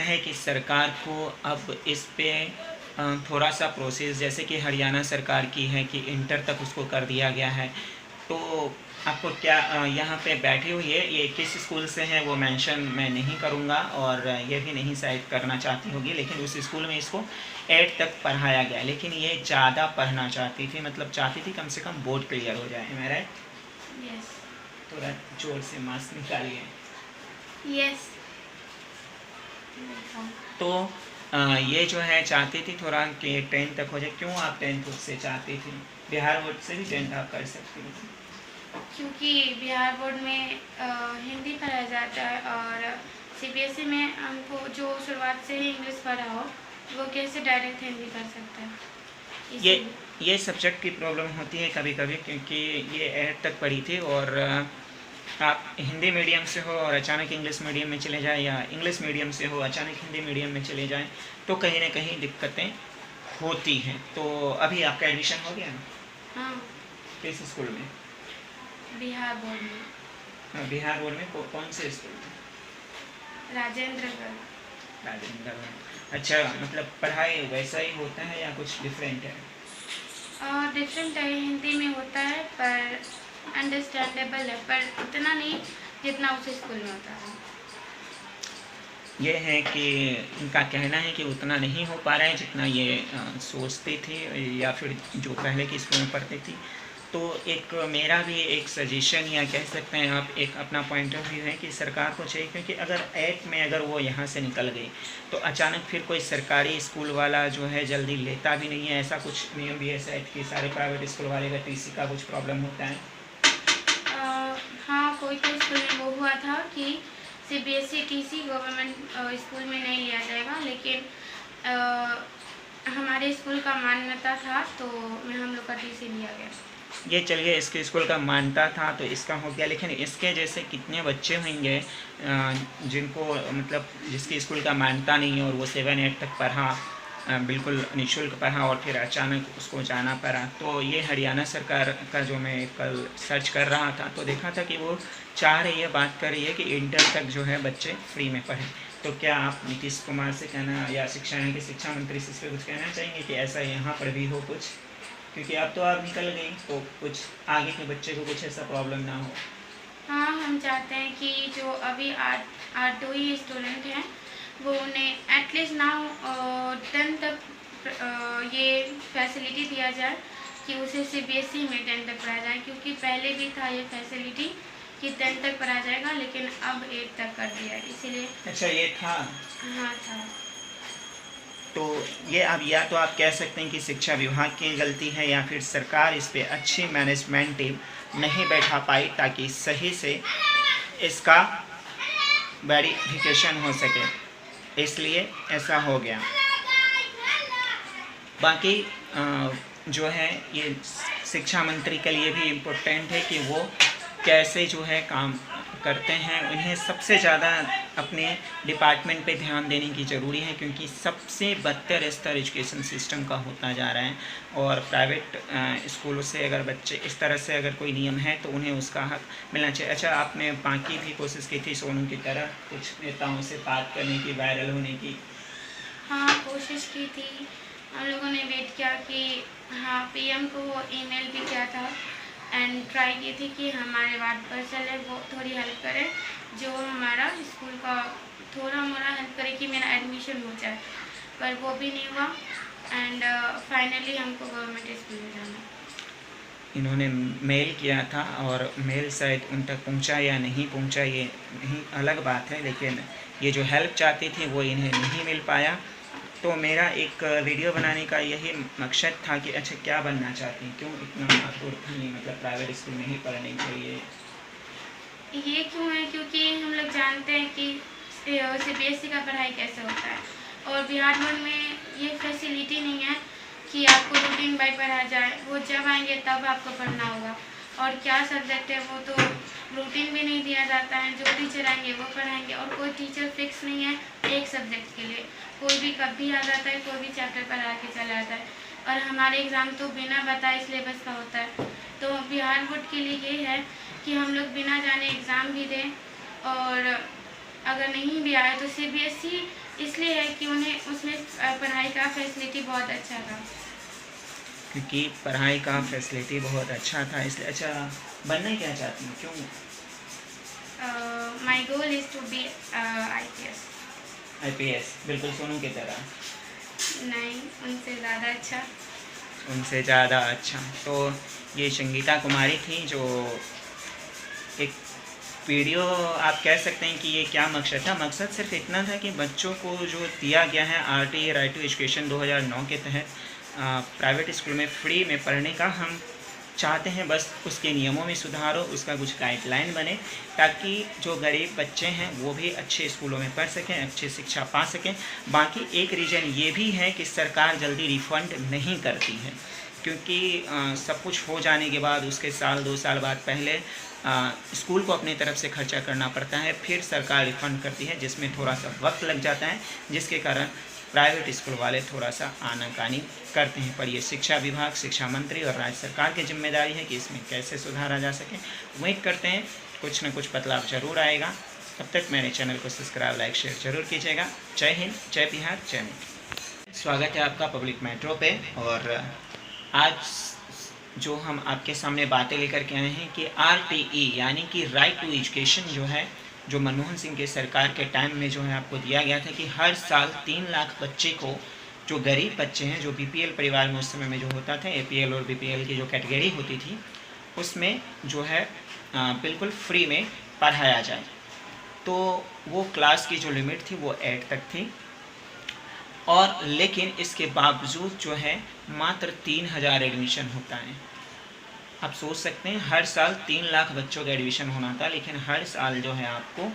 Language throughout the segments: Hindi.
है कि सरकार को अब इस पे थोड़ा सा प्रोसेस, जैसे कि हरियाणा सरकार की है कि इंटर तक उसको कर दिया गया है। तो आपको क्या यहाँ पे बैठी हुई है, ये किस स्कूल से है वो मेंशन मैं नहीं करूँगा, और ये भी नहीं शायद करना चाहती होगी, लेकिन उस स्कूल में इसको 8 तक पढ़ाया गया, लेकिन ये ज़्यादा पढ़ना चाहती थी, मतलब चाहती थी कम से कम बोर्ड क्लियर हो जाए। मैं राइट? यस। थोड़ा जोर से मास्क निकालिए। यस। तो ये जो है चाहती थी थोड़ा कि 10 तक हो जाए। क्यों आप 10 उससे चाहती थी? बिहार बोर्ड से भी 10 आप कर सकती थी। क्योंकि बिहार बोर्ड में हिंदी पढ़ाया जाता है और सीबीएसई में हमको जो शुरुआत से ही इंग्लिश पढ़ा हो वो कैसे डायरेक्ट हिंदी कर सकता है। ये सब्जेक्ट की प्रॉब्लम होती है कभी कभी, क्योंकि ये 8 तक पढ़ी थी और आप हिंदी मीडियम से हो और अचानक इंग्लिश मीडियम में चले जाए, या इंग्लिश मीडियम से हो अचानक हिंदी मीडियम में चले जाएं, तो कहीं ना कहीं दिक्कतें होती हैं। तो अभी आपका एडमिशन हो गया ना? हाँ। किस स्कूल में? बिहार बोर्ड में। हाँ, बिहार बोर्ड में कौन से स्कूल में? राजेंद्रगढ़। राजेंद्रगढ़। अच्छा, मतलब पढ़ाई वैसा ही होता है या कुछ डिफरेंट है? डिफरेंट है, हिंदी में होता है पर अंडरस्टैंडेबल है, पर उतना नहीं जितना उस स्कूल में होता है। ये है कि इनका कहना है कि उतना नहीं हो पा रहा है जितना ये सोचती थी, या फिर जो पहले की स्कूल में पढ़ती थी। तो एक मेरा भी एक सजेशन, या कह सकते हैं आप एक अपना पॉइंट ऑफ व्यू है कि सरकार को चाहिए, क्योंकि अगर 8 में अगर वो यहाँ से निकल गई तो अचानक फिर कोई सरकारी स्कूल वाला जो है जल्दी लेता भी नहीं है। ऐसा कुछ नियम भी है शायद कि सारे प्राइवेट स्कूल वाले का टीसी का कुछ प्रॉब्लम होता है। हाँ, कोई स्कूल में वो हुआ था कि सीबीएसई टीसी गवर्नमेंट स्कूल में नहीं लिया जाएगा, लेकिन हमारे स्कूल का मान्यता था तो हम लोग का टीसी लिया गया। ये चलिए, इसके स्कूल का मानता था तो इसका हो गया, लेकिन इसके जैसे कितने बच्चे होंगे जिनको मतलब जिसकी स्कूल का मानता नहीं है और वो 7-8 तक पढ़ा, बिल्कुल निःशुल्क पढ़ा, और फिर अचानक उसको जाना पड़ा। तो ये हरियाणा सरकार का जो मैं कल सर्च कर रहा था तो देखा था कि वो चाह रही है, बात कर रही है कि इंटर तक जो है बच्चे फ्री में पढ़ें। तो क्या आप नीतीश कुमार से कहना, या शिक्षा मंत्री से इस पर कुछ कहना चाहेंगे कि ऐसा यहाँ पर भी हो कुछ? क्योंकि अब तो आप निकल गई तो कुछ आगे के बच्चे को कुछ ऐसा प्रॉब्लम ना हो। हाँ, हम चाहते हैं कि जो अभी आठ दो ही स्टूडेंट हैं वो उन्हें एटलीस्ट नाउ 10 तक ये फैसिलिटी दिया जाए कि उसे सीबीएसई में 10 तक पढ़ाया जाए, क्योंकि पहले भी था ये फैसिलिटी कि 10 तक पढ़ाया जाएगा, लेकिन अब 8 तक कर दिया है, इसीलिए। अच्छा, ये था? हाँ, था। तो ये अब या तो आप कह सकते हैं कि शिक्षा विभाग की गलती है, या फिर सरकार इस पे अच्छी मैनेजमेंट टीम नहीं बैठा पाई ताकि सही से इसका वेरिफिकेशन हो सके, इसलिए ऐसा हो गया। बाकी जो है ये शिक्षा मंत्री के लिए भी इम्पोर्टेंट है कि वो कैसे जो है काम करते हैं। उन्हें सबसे ज़्यादा अपने डिपार्टमेंट पे ध्यान देने की ज़रूरी है, क्योंकि सबसे बदतर स्तर एजुकेशन सिस्टम का होता जा रहा है, और प्राइवेट स्कूलों से अगर बच्चे इस तरह से अगर कोई नियम है तो उन्हें उसका हक मिलना चाहिए। अच्छा, आपने बाकी भी कोशिश की थी सोनू की तरह कुछ नेताओं से बात करने की, वायरल होने की? हाँ, कोशिश की थी। हम लोगों ने वेट किया कि हाँ, पीएम को ईमेल भी किया था एंड ट्राई की थी कि हमारे वार्ड पर चले, वो थोड़ी हेल्प करे, जो हमारा स्कूल का थोड़ा मोड़ा हेल्प करे कि मेरा एडमिशन हो जाए, पर वो भी नहीं हुआ एंड फाइनली हमको गवर्नमेंट स्कूल में जाना। इन्होंने मेल किया था और मेल शायद उन तक पहुंचा या नहीं पहुंचा ये नहीं अलग बात है, लेकिन ये जो हेल्प चाहती थी वो इन्हें नहीं मिल पाया। तो मेरा एक वीडियो बनाने का यही मकसद था कि अच्छा, क्या बनना चाहती हैं, क्यों इतना आतुर थी मतलब प्राइवेट स्कूल में ही पढ़ने के लिए? ये क्यों है, क्योंकि हम लोग जानते हैं कि सीबीएसई का पढ़ाई कैसे होता है, और बिहार बोर्ड में ये फैसिलिटी नहीं है कि आपको रूटीन बाई पढ़ाया जाए। वो जब आएंगे तब आपको पढ़ना होगा, और क्या सब्जेक्ट है वो तो रूटीन भी नहीं दिया जाता है, जो टीचर आएंगे वो पढ़ाएंगे, और कोई टीचर फिक्स नहीं है एक सब्जेक्ट के लिए। कोई भी कभी आ जाता है, कोई भी चैप्टर पढ़ा के चला जाता है, और हमारे एग्ज़ाम तो बिना बताए सिलेबस का होता है। तो बिहार बोर्ड के लिए ये है कि हम लोग बिना जाने एग्ज़ाम भी दें, और अगर नहीं भी आए तो सीबीएसई इसलिए है कि उन्हें उसमें पढ़ाई का फैसिलिटी बहुत अच्छा था। क्योंकि पढ़ाई का फैसिलिटी बहुत अच्छा था इसलिए। अच्छा, बनना क्या चाहती हूँ, क्यों? My goal is to be IPS। IPS, बिल्कुल सोनू की तरह। नहीं, उनसे ज़्यादा अच्छा। उनसे ज़्यादा अच्छा। तो ये संगीता कुमारी थी, जो एक वीडियो आप कह सकते हैं कि ये क्या मकसद था। मकसद सिर्फ इतना था कि बच्चों को जो दिया गया है RTE राइट टू एजुकेशन 2009 के तहत प्राइवेट स्कूल में फ्री में पढ़ने का, हम चाहते हैं बस उसके नियमों में सुधार हो, उसका कुछ गाइडलाइन बने, ताकि जो गरीब बच्चे हैं वो भी अच्छे स्कूलों में पढ़ सकें, अच्छी शिक्षा पा सकें। बाकी एक रीज़न ये भी है कि सरकार जल्दी रिफ़ंड नहीं करती है, क्योंकि सब कुछ हो जाने के बाद उसके साल 2 साल बाद पहले स्कूल को अपनी तरफ से खर्चा करना पड़ता है, फिर सरकार रिफ़ंड करती है, जिसमें थोड़ा सा वक्त लग जाता है, जिसके कारण प्राइवेट स्कूल वाले थोड़ा सा आनाकानी करते हैं। पर ये शिक्षा विभाग, शिक्षा मंत्री और राज्य सरकार की जिम्मेदारी है कि इसमें कैसे सुधारा जा सके। उम्मीद करते हैं कुछ न कुछ बदलाव जरूर आएगा। तब तक मेरे चैनल को सब्सक्राइब, लाइक, शेयर जरूर कीजिएगा। जय हिंद, जय बिहार, जय मित्र। स्वागत है आपका पब्लिक मेट्रो पे। और आज जो हम आपके सामने बातें लेकर के आए हैं कि RTE यानी कि राइट टू एजुकेशन जो है, जो मनमोहन सिंह के सरकार के टाइम में जो है आपको दिया गया था कि हर साल 3 लाख बच्चे को, जो गरीब बच्चे हैं, जो BPL परिवार में उस समय में जो होता था, APL और BPL की जो कैटेगरी होती थी, उसमें जो है बिल्कुल फ्री में पढ़ाया जाए। तो वो क्लास की जो लिमिट थी वो 8 तक थी, और लेकिन इसके बावजूद जो है मात्र 3000 एडमिशन होता है। आप सोच सकते हैं, हर साल 3 लाख बच्चों का एडमिशन होना था, लेकिन हर साल जो है आपको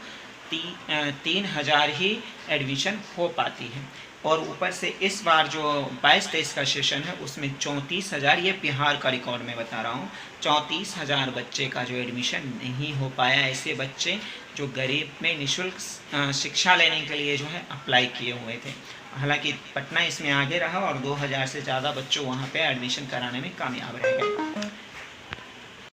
3000 ही एडमिशन हो पाती है। और ऊपर से इस बार जो 22-23 का सेशन है उसमें 34,000, ये बिहार का रिकॉर्ड मैं बता रहा हूँ, 34,000 बच्चे का जो एडमिशन नहीं हो पाया। ऐसे बच्चे जो गरीब में निःशुल्क शिक्षा लेने के लिए जो है अप्लाई किए हुए थे। हालांकि पटना इसमें आगे रहा और 2000 से ज़्यादा बच्चों वहाँ पे एडमिशन कराने में कामयाब रह गए।